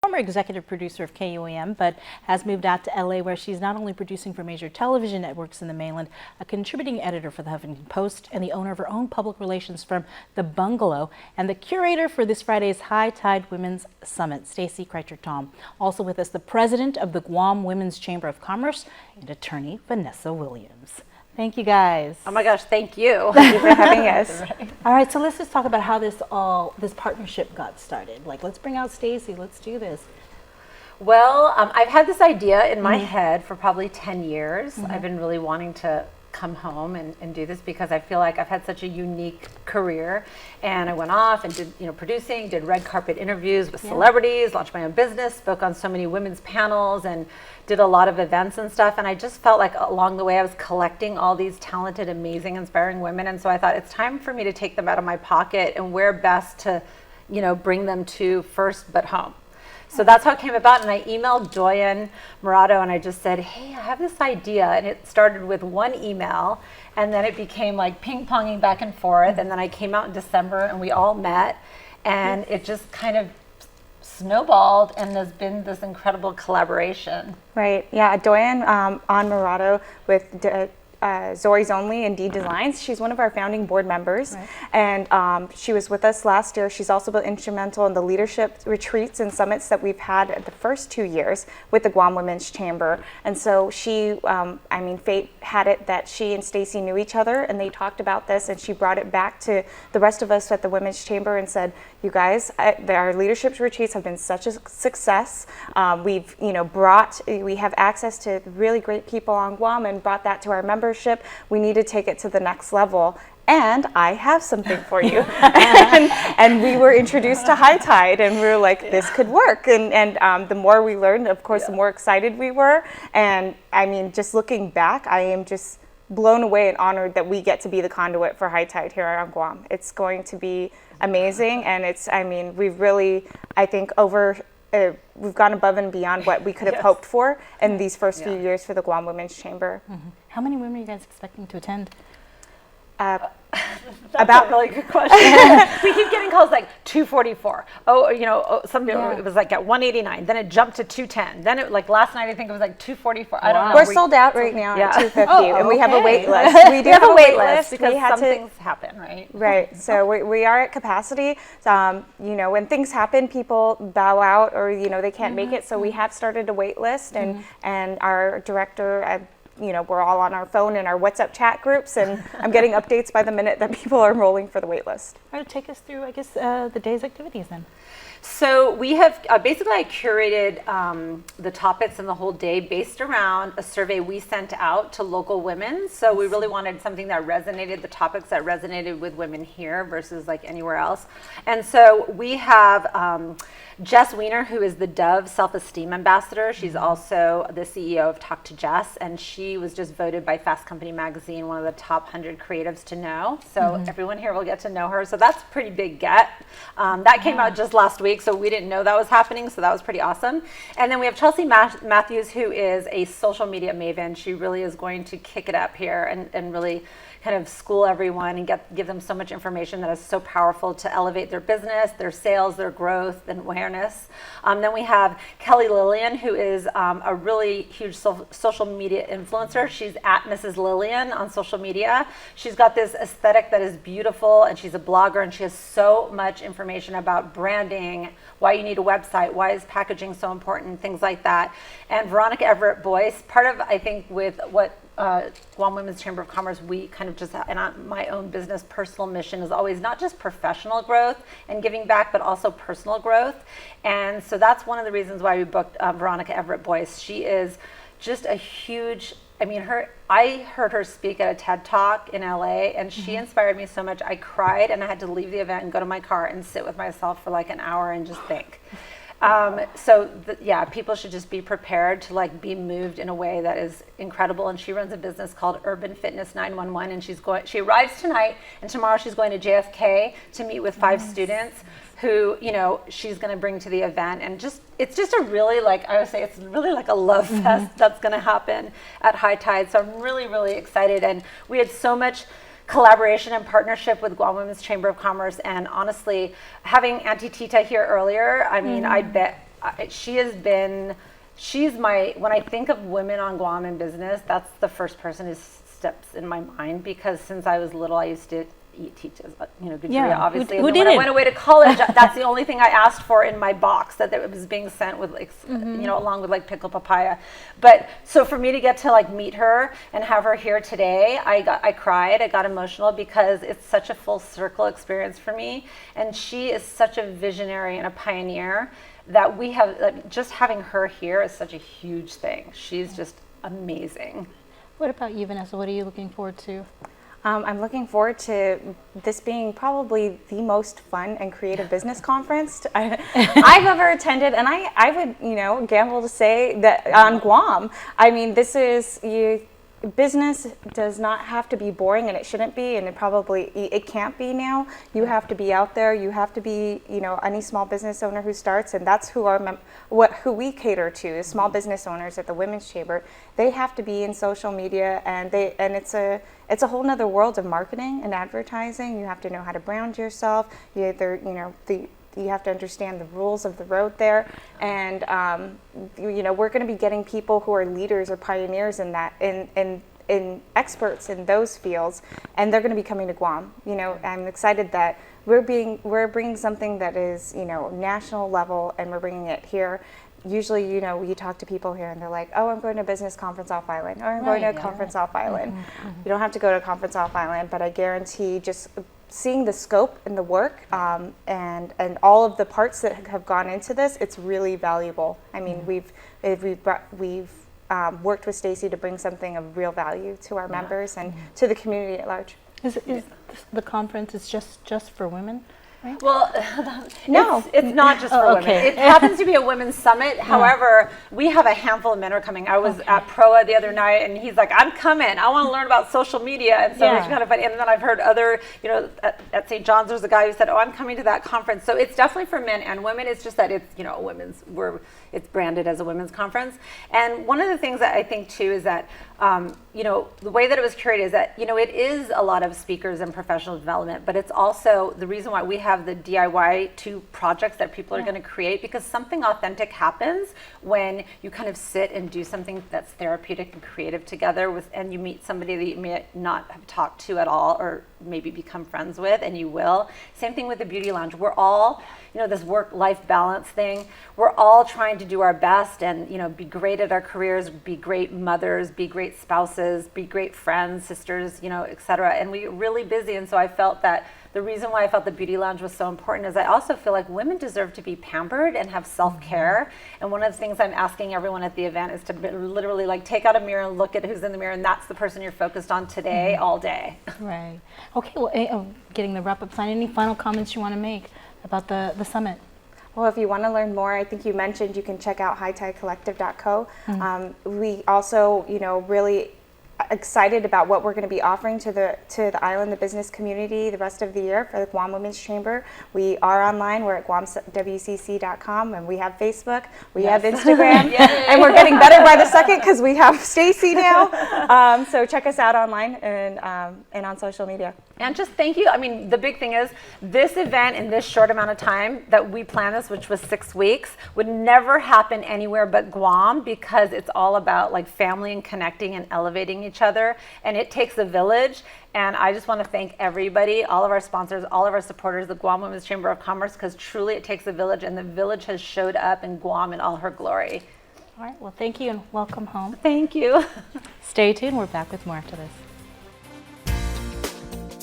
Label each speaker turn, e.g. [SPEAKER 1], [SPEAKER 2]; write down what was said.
[SPEAKER 1] former executive producer of KUAM, but has moved out to LA, where she's not only producing for major television networks in the mainland, a contributing editor for the Huffington Post, and the owner of her own public relations firm, The Bungalow, and the curator for this Friday's Hightide Women's Summit, Stacie Krajchir-Tom. Also with us, the president of the Guam Women's Chamber of Commerce and attorney Vanessa Willams. Thank you, guys.
[SPEAKER 2] Oh my gosh, thank you. Thank you for having us.
[SPEAKER 1] All right, so let's just talk about how this partnership got started. Like, let's bring out Stacie. Let's do this.
[SPEAKER 2] Well, I've had this idea in my head for probably 10 years. I've been really wanting to come home and do this because I feel like I've had such a unique career, and I went off and did producing, did red carpet interviews with celebrities, launched my own business, spoke on so many women's panels, and did a lot of events and stuff. And I just felt like along the way I was collecting all these talented, amazing, inspiring women, and so I thought it's time for me to take them out of my pocket and where best to bring them to first but home. So that's how it came about, and I emailed Doyen Murado and I just said, hey, I have this idea, and it started with one email, and then it became like ping-ponging back and forth, and then I came out in December and we all met, and it just kind of snowballed, and there's been this incredible collaboration.
[SPEAKER 3] Right, yeah, Doyen on Murado with Zori's Only and D Designs. She's one of our founding board members, and she was with us last year. She's also been instrumental in the leadership retreats and summits that we've had at the first 2 years with the Guam Women's Chamber. And so she, fate had it that she and Stacie knew each other, and they talked about this, and she brought it back to the rest of us at the Women's Chamber and said, you guys, our leadership retreats have been such a success. We have access to really great people on Guam and brought that to our members. We need to take it to the next level, and I have something for you. and we were introduced to Hightide, and we were like, this could work. And the more we learned, of course, the more excited we were. And I mean, just looking back, I am just blown away and honored that we get to be the conduit for Hightide here on Guam. It's going to be amazing, and we've really, I think, we've gone above and beyond what we could have hoped for in these first few years for the Guam Women's Chamber.
[SPEAKER 1] How many women are you guys expecting to attend?
[SPEAKER 2] About a really good question. We keep getting calls like 244. It was like at 189. Then it jumped to 210. Then it last night I think it was like 244. I don't know.
[SPEAKER 3] We're sold out right now at 250, and we have a wait list. We do
[SPEAKER 2] have a wait list because some things happen, right?
[SPEAKER 3] Right. So we are at capacity. When things happen, people bow out or they can't make it. So we have started a wait list, and our director. We're all on our phone in our WhatsApp chat groups, and I'm getting updates by the minute that people are enrolling for the wait list.
[SPEAKER 1] All right, take us through, I guess, the day's activities then.
[SPEAKER 2] So we have I curated the topics in the whole day based around a survey we sent out to local women. So we really wanted something that resonated, the topics that resonated with women here versus like anywhere else. And so we have Jess Weiner, who is the Dove Self-Esteem Ambassador. She's also the CEO of Talk to Jess, and she was just voted by Fast Company magazine one of the top 100 creatives to know. So everyone here will get to know her. So that's a pretty big get. That came out just last week, so we didn't know that was happening, so that was pretty awesome. And then we have Chelsea Matthews, who is a social media maven. She really is going to kick it up here and really kind of school everyone and give them so much information that is so powerful to elevate their business, their sales, their growth, and awareness. Then we have Kelly Lillian, who is a really huge social media influencer. She's at Mrs. Lillian on social media. She's got this aesthetic that is beautiful, and she's a blogger, and she has so much information about branding, why you need a website, why is packaging so important, things like that. And Veronica Everett-Boyce, part of, I think, with what Guam Women's Chamber of Commerce, we kind of just, and my own business personal mission is always not just professional growth and giving back, but also personal growth. And so that's one of the reasons why we booked Veronica Everett-Boyce. She is just a huge, I heard her speak at a TED Talk in LA, and she inspired me so much. I cried, and I had to leave the event and go to my car and sit with myself for like an hour and just think. People should just be prepared to be moved in a way that is incredible. And she runs a business called Urban Fitness 911, and she arrives tonight, and tomorrow she's going to JFK to meet with 5 students who she's going to bring to the event. And it's just a really I would say it's really like a love fest that's going to happen at Hightide. So I'm really, really excited, and we had so much collaboration and partnership with Guam Women's Chamber of Commerce. And honestly, having Auntie Tita here earlier, I mean, I bet when I think of women on Guam in business, that's the first person who steps in my mind, because since I was little, I used to teach as Gujaria, obviously.
[SPEAKER 1] Who
[SPEAKER 2] and then when
[SPEAKER 1] didn't?
[SPEAKER 2] I went away to college, that's the only thing I asked for in my box, that it was being sent with along with pickled papaya. But so for me to get to meet her and have her here today, I cried, I got emotional, because it's such a full circle experience for me. And she is such a visionary and a pioneer that we have, just having her here is such a huge thing. She's just amazing.
[SPEAKER 1] What about you, Vanessa? What are you looking forward to?
[SPEAKER 3] I'm looking forward to this being probably the most fun and creative business conference I've ever attended, and I would gamble to say that on Guam. I mean, business does not have to be boring, and it shouldn't be, and it can't be now. You have to be out there. You have to be, any small business owner who starts, and that's who who we cater to, is small business owners at the Women's Chamber. They have to be in social media, and it's a whole nother world of marketing and advertising. You have to know how to brand yourself. You have to understand the rules of the road there, and we're going to be getting people who are leaders or pioneers in that, in experts in those fields, and they're going to be coming to Guam. I'm excited that we're bringing something that is national level, and we're bringing it here. Usually, you talk to people here and they're like, oh, I'm going to a business conference off island, or I'm going to a conference off island. You don't have to go to a conference off island, but I guarantee just seeing the scope and the work and all of the parts that have gone into this, it's really valuable. I mean, we've worked with Stacie to bring something of real value to our members and to the community at large.
[SPEAKER 1] Is the conference is just for women? Right?
[SPEAKER 2] Well,
[SPEAKER 3] no,
[SPEAKER 2] it's not just for women. It happens to be a women's summit. However, we have a handful of men are coming. I was at Proa the other night, and he's like, "I'm coming. I want to learn about social media." And so it's kind of funny. And then I've heard other, at St. John's, there's a guy who said, "Oh, I'm coming to that conference." So it's definitely for men and women. It's just that it's it's branded as a women's conference. And one of the things that I think too is that the way that it was curated is that it is a lot of speakers and professional development, but it's also the reason why we have the DIY 2 projects that people are going to create, because something authentic happens when you kind of sit and do something that's therapeutic and creative together and you meet somebody that you may not have talked to at all, or maybe become friends with, and you will. Same thing with the Beauty Lounge. We're all, this work-life balance thing, we're all trying to do our best and, be great at our careers, be great mothers, be great spouses, be great friends, sisters, et cetera. And we're really busy. And so I felt that the reason why I felt the Beauty Lounge was so important is I also feel like women deserve to be pampered and have self-care. And one of the things I'm asking everyone at the event is to literally take out a mirror and look at who's in the mirror, and that's the person you're focused on today, all day.
[SPEAKER 1] Right. Okay, well, getting the wrap-up sign, any final comments you want to make about the summit?
[SPEAKER 3] Well, if you want to learn more, I think you mentioned you can check out hightide.collective.co. We also, really excited about what we're going to be offering to the island, the business community, the rest of the year for the Guam Women's Chamber. We are online. We're at guamwcc.com, and we have Facebook. We have Instagram, and we're getting better by the second because we have Stacie now. So check us out online and on social media.
[SPEAKER 2] And just thank you. I mean, the big thing is this event in this short amount of time that we planned this, which was 6 weeks, would never happen anywhere but Guam, because it's all about family and connecting and elevating each other. And it takes a village. And I just want to thank everybody, all of our sponsors, all of our supporters, the Guam Women's Chamber of Commerce, because truly it takes a village, and the village has showed up in Guam in all her glory.
[SPEAKER 1] All right, well, thank you and welcome home.
[SPEAKER 2] Thank you.
[SPEAKER 1] Stay tuned. We're back with more after this.